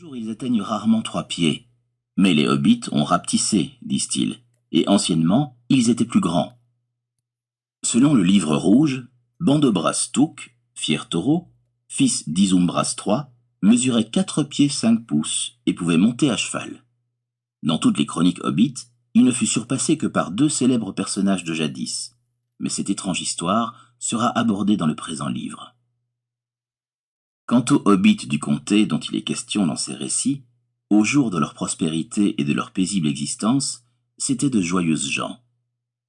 Jour, ils atteignent rarement 3 pieds. Mais les hobbits ont rapetissé, disent-ils, et anciennement, ils étaient plus grands. Selon le livre rouge, Bandobras Touk, fier taureau, fils d'Izumbras III, mesurait 4 pieds 5 pouces et pouvait monter à cheval. Dans toutes les chroniques hobbits, il ne fut surpassé que par 2 célèbres personnages de jadis, mais cette étrange histoire sera abordée dans le présent livre. Quant aux hobbits du comté dont il est question dans ces récits, au jour de leur prospérité et de leur paisible existence, c'étaient de joyeuses gens.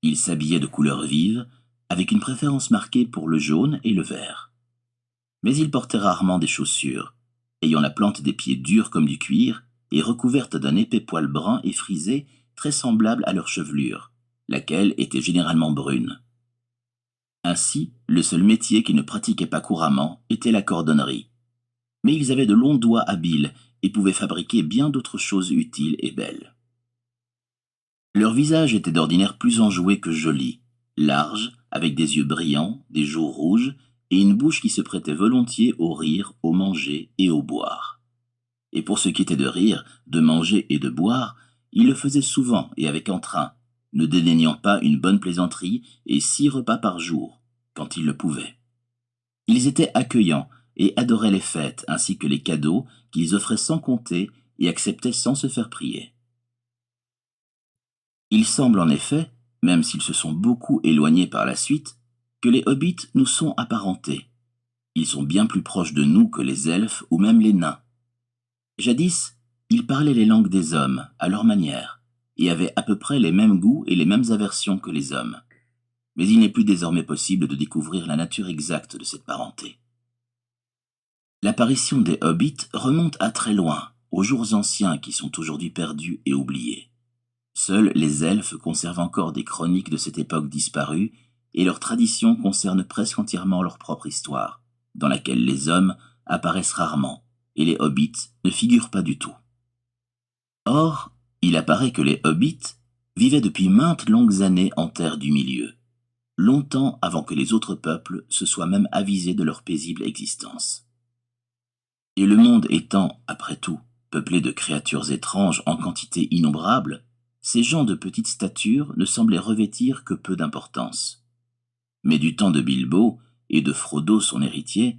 Ils s'habillaient de couleurs vives, avec une préférence marquée pour le jaune et le vert. Mais ils portaient rarement des chaussures, ayant la plante des pieds dure comme du cuir et recouverte d'un épais poil brun et frisé très semblable à leur chevelure, laquelle était généralement brune. Ainsi, le seul métier qu'ils ne pratiquaient pas couramment était la cordonnerie. Mais ils avaient de longs doigts habiles et pouvaient fabriquer bien d'autres choses utiles et belles. Leur visage était d'ordinaire plus enjoué que joli, large, avec des yeux brillants, des joues rouges et une bouche qui se prêtait volontiers au rire, au manger et au boire. Et pour ce qui était de rire, de manger et de boire, ils le faisaient souvent et avec entrain, ne dédaignant pas une bonne plaisanterie et 6 repas par jour, quand ils le pouvaient. Ils étaient accueillants et adoraient les fêtes ainsi que les cadeaux qu'ils offraient sans compter et acceptaient sans se faire prier. Il semble en effet, même s'ils se sont beaucoup éloignés par la suite, que les hobbits nous sont apparentés. Ils sont bien plus proches de nous que les elfes ou même les nains. Jadis, ils parlaient les langues des hommes, à leur manière, et avaient à peu près les mêmes goûts et les mêmes aversions que les hommes. Mais il n'est plus désormais possible de découvrir la nature exacte de cette parenté. L'apparition des hobbits remonte à très loin, aux jours anciens qui sont aujourd'hui perdus et oubliés. Seuls les elfes conservent encore des chroniques de cette époque disparue, et leurs traditions concernent presque entièrement leur propre histoire, dans laquelle les hommes apparaissent rarement, et les hobbits ne figurent pas du tout. Or, il apparaît que les hobbits vivaient depuis maintes longues années en terre du milieu, longtemps avant que les autres peuples se soient même avisés de leur paisible existence. Et le monde étant, après tout, peuplé de créatures étranges en quantité innombrable, ces gens de petite stature ne semblaient revêtir que peu d'importance. Mais du temps de Bilbo et de Frodo son héritier,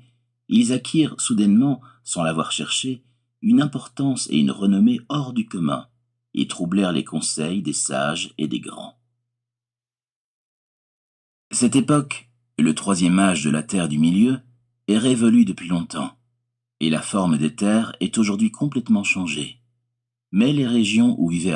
ils acquirent soudainement, sans l'avoir cherché, une importance et une renommée hors du commun, et troublèrent les conseils des sages et des grands. Cette époque, le 3e âge de la Terre du Milieu, est révolue depuis longtemps, et la forme des terres est aujourd'hui complètement changée. Mais les régions où vivaient